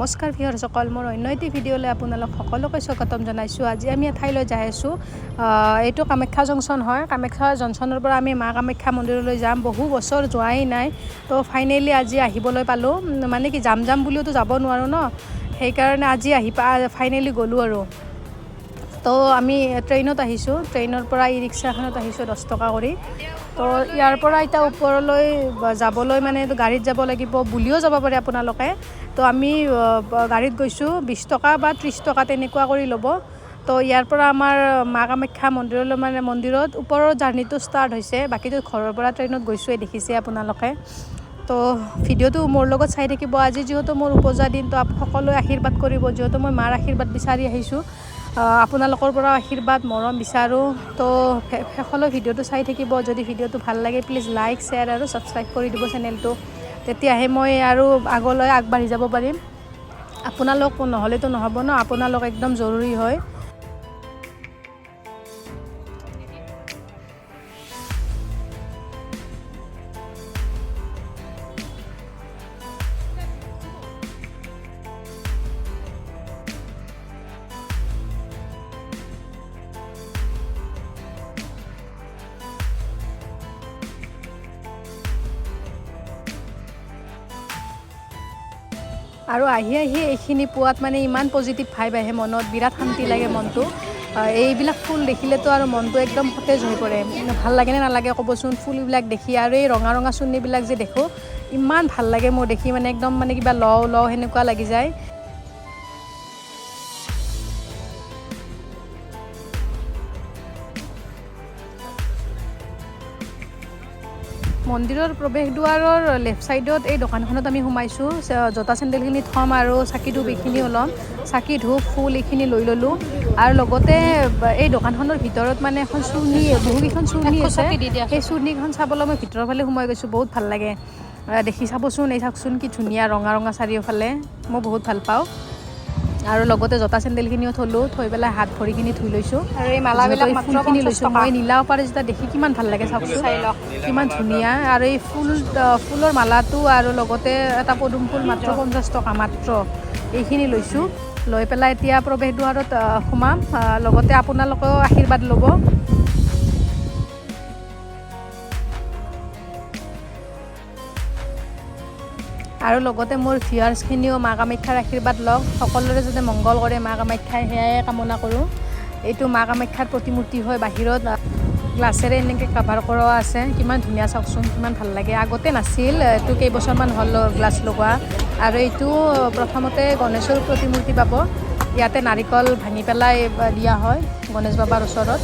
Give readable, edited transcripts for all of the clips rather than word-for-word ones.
নমস্কাৰ ভিউৱাৰসকল, মোৰ অন্য এটি ভিডিঅ'লৈ আপোনালোক সকলোকে স্বাগতম জনাইছোঁ। আজি আমি এঠাইলৈ যাই আছোঁ। এইটো কামাখ্যা জংচন হয়। কামাখ্যা জংচনৰ পৰা আমি মা কামাখ্যা মন্দিৰলৈ যাম। বহু বছৰ যোৱাই নাই, তো ফাইনেলি আজি আহিবলৈ পালোঁ। মানে কি যাম বুলিওতো যাব নোৱাৰোঁ ন, সেইকাৰণে আজি ফাইনেলি গ'লোঁ আৰু। তো আমি ট্ৰেইনত আহিছোঁ। ট্ৰেইনৰ পৰা ই ৰিক্সাখনত আহিছোঁ 10 টকা কৰি। তো ইয়াৰ পৰা এতিয়া ওপৰলৈ যাবলৈ মানে গাড়ীত যাব লাগিব, বুলিও যাব পাৰে আপোনালোকে। তো আমি গাড়ীত গৈছোঁ, 20 টকা বা 30 টকা তেনেকুৱা কৰি ল'ব। তো ইয়াৰ পৰা আমাৰ মা কামাখ্যা মন্দিৰলৈ মানে মন্দিৰত ওপৰৰ জাৰ্ণিটো ষ্টাৰ্ট হৈছে। বাকীটো ঘৰৰ পৰা ট্ৰেইনত গৈছোঁৱে, দেখিছে আপোনালোকে। তো ভিডিঅ'টো মোৰ লগত চাই থাকিব। আজি যিহেতু মোৰ উপজা দিন, তো সকলোৱে আশীৰ্বাদ কৰিব, যিহেতু মই মাৰ আশীৰ্বাদ বিচাৰি আহিছোঁ। আপোনালোকৰ পৰা আশীৰ্বাদ মৰম বিচাৰোঁ। তো শেষলৈ ভিডিঅ'টো চাই থাকিব। যদি ভিডিঅ'টো ভাল লাগে প্লিজ লাইক, শ্বেয়াৰ আৰু ছাবস্ক্ৰাইব কৰি দিব চেনেলটো। তেতিয়াহে মই আৰু আগলৈ আগবাঢ়ি যাব পাৰিম। আপোনালোক নহ'লেতো নহ'ব ন, আপোনালোক একদম জৰুৰী হয়। আৰু আহি এইখিনি পোৱাত মানে ইমান পজিটিভ ভাইব আহে মনত, বিৰাট শান্তি লাগে মনটো। এইবিলাক ফুল দেখিলেতো আৰু মনটো একদম সতেজ হৈ পৰে। ভাল লাগেনে নালাগে ক'বচোন ফুলবিলাক দেখি। আৰু এই ৰঙা ৰঙা চুন্নিবিলাক যে দেখোঁ, ইমান ভাল লাগে মোৰ দেখি, মানে একদম মানে কিবা লওঁ সেনেকুৱা লাগি যায়। মন্দিৰৰ প্ৰৱেশদ্বাৰৰ লেফ্ট ছাইডত এই দোকানখনত আমি সোমাইছোঁ। জোতা চেণ্ডেলখিনি থ'ম আৰু চাকি ধূপ এইখিনিও ল'ম। চাকি ধূপ ফুল এইখিনি লৈ ল'লোঁ। আৰু লগতে এই দোকানখনৰ ভিতৰত মানে এখন চুৰ্ণি, বহুকেইখন চুৰ্ণি আছে। সেই চুৰ্ণিখন চাবলৈ মই ভিতৰৰ ফালে সোমাই গৈছোঁ। বহুত ভাল লাগে দেখি। চাবচোন, এই চাওকচোন কি ধুনীয়া ৰঙা ৰঙা চাৰিওফালে, মই বহুত ভাল পাওঁ। আৰু লগতে জোতা চেণ্ডেলখিনিও থ'লোঁ, থৈ পেলাই হাত ভৰিখিনি ধুই লৈছোঁ। আৰু এই মালাবিলাক ফুলখিনি লৈছোঁ মই। নীলা পাৰে যেতিয়া দেখি কিমান ভাল লাগে চাওকচোন, কিমান ধুনীয়া। আৰু এই ফুলৰ মালাটো আৰু লগতে এটা পদুম ফুল মাত্ৰ 50 টকা মাত্ৰ, এইখিনি লৈছোঁ। লৈ পেলাই এতিয়া প্ৰৱেশদ্বাৰত সোমাম। লগতে আপোনালোকেও আশীৰ্বাদ ল'ব। আৰু লগতে মোৰ ভিউৱাৰ্ছখিনিও মা কামাখ্যাৰ আশীৰ্বাদ লওক। সকলোৰে যাতে মংগল কৰে মা কামাখ্যাই, সেয়াই কামনা কৰোঁ। এইটো মা কামাখ্যাৰ প্ৰতিমূৰ্তি হয়। বাহিৰত গ্লাছেৰে এনেকৈ কাভাৰ কৰা আছে, কিমান ধুনীয়া চাওকচোন, কিমান ভাল লাগে। আগতে নাছিল, এইটো কেইবছৰমান হ'ল গ্লাছ লগোৱা। আৰু এইটো প্ৰথমতে গণেশৰ প্ৰতিমূৰ্তি পাব। ইয়াতে নাৰিকল ভাঙি পেলাই দিয়া হয় গণেশ বাবাৰ ওচৰত।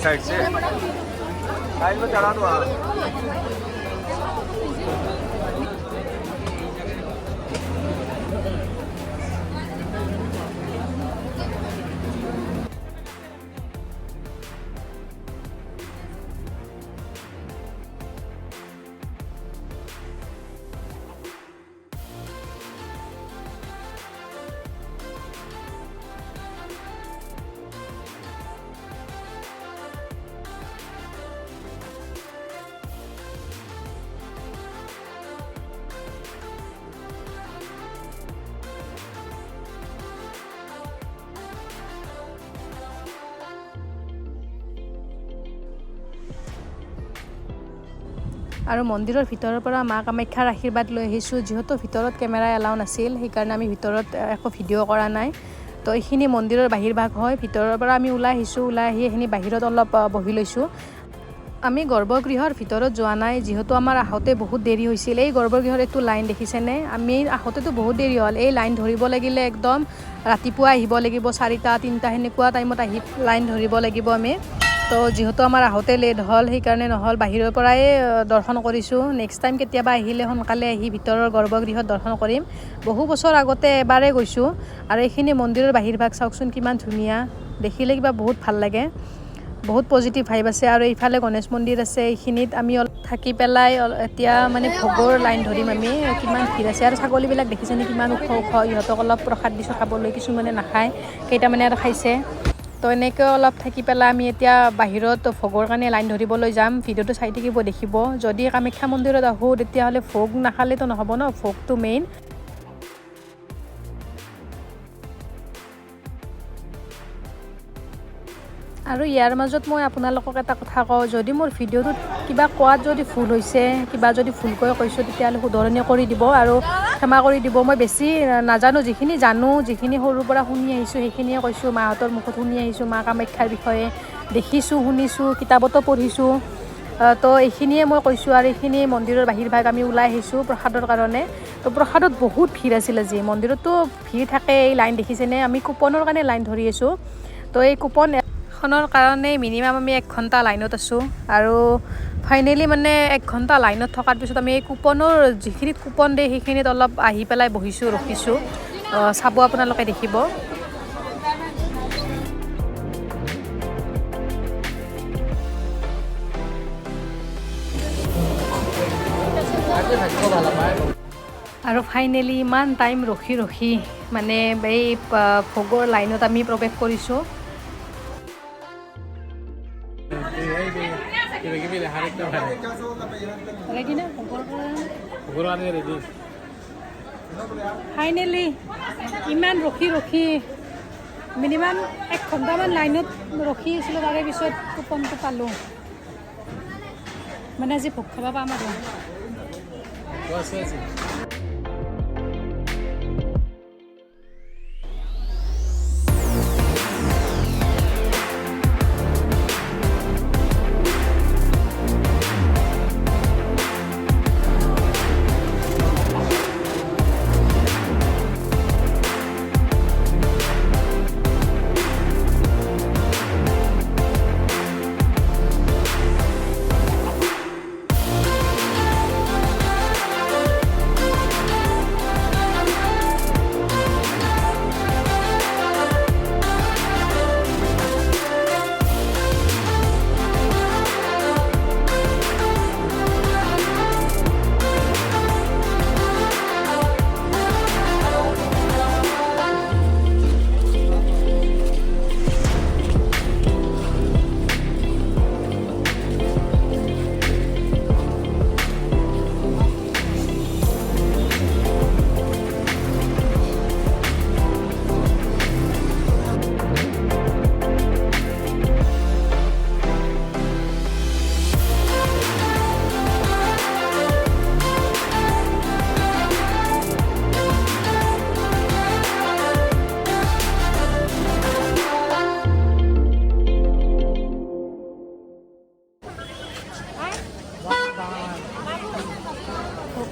साइड से साइड में चढ़ा दो। আৰু মন্দিৰৰ ভিতৰৰ পৰা মা কামাখ্যাৰ আশীৰ্বাদ লৈ আহিছোঁ। যিহেতু ভিতৰত কেমেৰা এলাউ নাছিল, সেইকাৰণে আমি ভিতৰত একো ভিডিঅ' কৰা নাই। তো এইখিনি মন্দিৰৰ বাহিৰ ভাগ হয়। ভিতৰৰ পৰা আমি ওলাই আহিছোঁ। ওলাই আহি এইখিনি বাহিৰত অলপ বহি লৈছোঁ। আমি গৰ্ভগৃহৰ ভিতৰত যোৱা নাই, যিহেতু আমাৰ আহোঁতে বহুত দেৰি হৈছিল। এই গৰ্ভগৃহৰ এইটো লাইন দেখিছেনে? আমি আহোঁতেতো বহুত দেৰি হ'ল। এই লাইন ধৰিব লাগিলে একদম ৰাতিপুৱা আহিব লাগিব, 4টা 3টা সেনেকুৱা টাইমত আহি লাইন ধৰিব লাগিব আমি। তো যেহেতু আমাৰ আহোঁতে লেট হ'ল সেইকাৰণে নহ'ল বাহিৰৰ পৰাই দৰ্শন কৰিছোঁ নেক্সট টাইম কেতিয়াবা আহিলে সোনকালে আহি ভিতৰৰ গৰ্ভগৃহত দৰ্শন কৰিম বহু বছৰ আগতে এবাৰেই গৈছোঁ আৰু এইখিনি মন্দিৰৰ বাহিৰভাগ চাওকচোন কিমান ধুনীয়া দেখিলে কিবা বহুত ভাল লাগে বহুত পজিটিভ ভাইব আছে আৰু এইফালে গণেশ মন্দিৰ আছে এইখিনিত আমি থাকি পেলাই এতিয়া মানে ভোগৰ লাইন ধৰিম আমি কিমান ভিৰ আছে আৰু ছাগলীবিলাক দেখিছেনে কিমান ওখ ওখ ইহঁতক অলপ প্ৰসাদ দিছোঁ খাবলৈ কিছুমানে নাখায় কেইটামানে আৰু খাইছে তো এনেকৈ অলপ থাকি পেলাই আমি এতিয়া বাহিৰত ভোগৰ কাৰণে লাইন ধৰিবলৈ যাম ভিডিঅ'টো চাই থাকিব দেখিব যদি কামাখ্যা মন্দিৰত আহোঁ তেতিয়াহ'লে ভোগ নাখালেতো নহ'ব ন ভোগটো মেইন আৰু ইয়াৰ মাজত মই আপোনালোকক এটা কথা কওঁ যদি মোৰ ভিডিঅ'টোত কিবা কোৱাত যদি ভুল হৈছে কিবা যদি ভুলকৈ কৈছোঁ তেতিয়াহ'লে শুধৰণি কৰি দিব আৰু ক্ষমা কৰি দিব মই বেছি নাজানো যিখিনি জানো যিখিনি সৰুৰ পৰা শুনি আহিছোঁ সেইখিনিয়ে কৈছোঁ মাহঁতৰ মুখত শুনি আহিছোঁ মা কামাখ্যাৰ বিষয়ে দেখিছোঁ শুনিছোঁ কিতাপতো পঢ়িছোঁ তো এইখিনিয়ে মই কৈছোঁ আৰু এইখিনি মন্দিৰৰ বাহিৰভাগ আমি ওলাই আহিছোঁ প্ৰসাদৰ কাৰণে তো প্ৰসাদত বহুত ভিৰ আছিল আজি মন্দিৰতো ভিৰ থাকে এই লাইন দেখিছেনে আমি কুপনৰ কাৰণে লাইন ধৰি আছোঁ তো এই কুপন খনৰ কাৰণে মিনিমাম আমি 1 ঘণ্টা লাইনত আছোঁ আৰু ফাইনেলি মানে 1 ঘণ্টা লাইনত থকাৰ পিছত আমি এই কুপনৰ যিখিনিত কুপন দিয়ে সেইখিনিত অলপ আহি পেলাই বহিছোঁ ৰখিছোঁ চাব আপোনালোকে দেখিব আৰু ফাইনেলি ইমান টাইম ৰখি মানে এই ভোগৰ লাইনত আমি প্ৰৱেশ কৰিছোঁ ফাইনেলি ইমান ৰখি মিনিমাম 1 ঘণ্টামান লাইনত ৰখি আছিলোঁ তাৰে পিছত কুপনটো পালোঁ মানে আজি ভোগ খাব পাম আৰু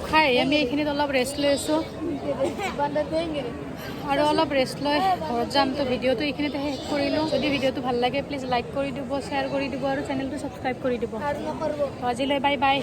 খাই আমি এইখিনিত অলপ ৰেষ্ট লৈ আছোঁ আৰু অলপ ৰেষ্ট লৈ ঘৰত যাম তো ভিডিঅ'টো এইখিনিতে শেষ কৰিলোঁ যদি ভিডিঅ'টো ভাল লাগে প্লিজ লাইক কৰি দিব শ্বেয়াৰ কৰি দিব আৰু চেনেলটো ছাবস্ক্ৰাইব কৰি দিব আজিলৈ বাই বাই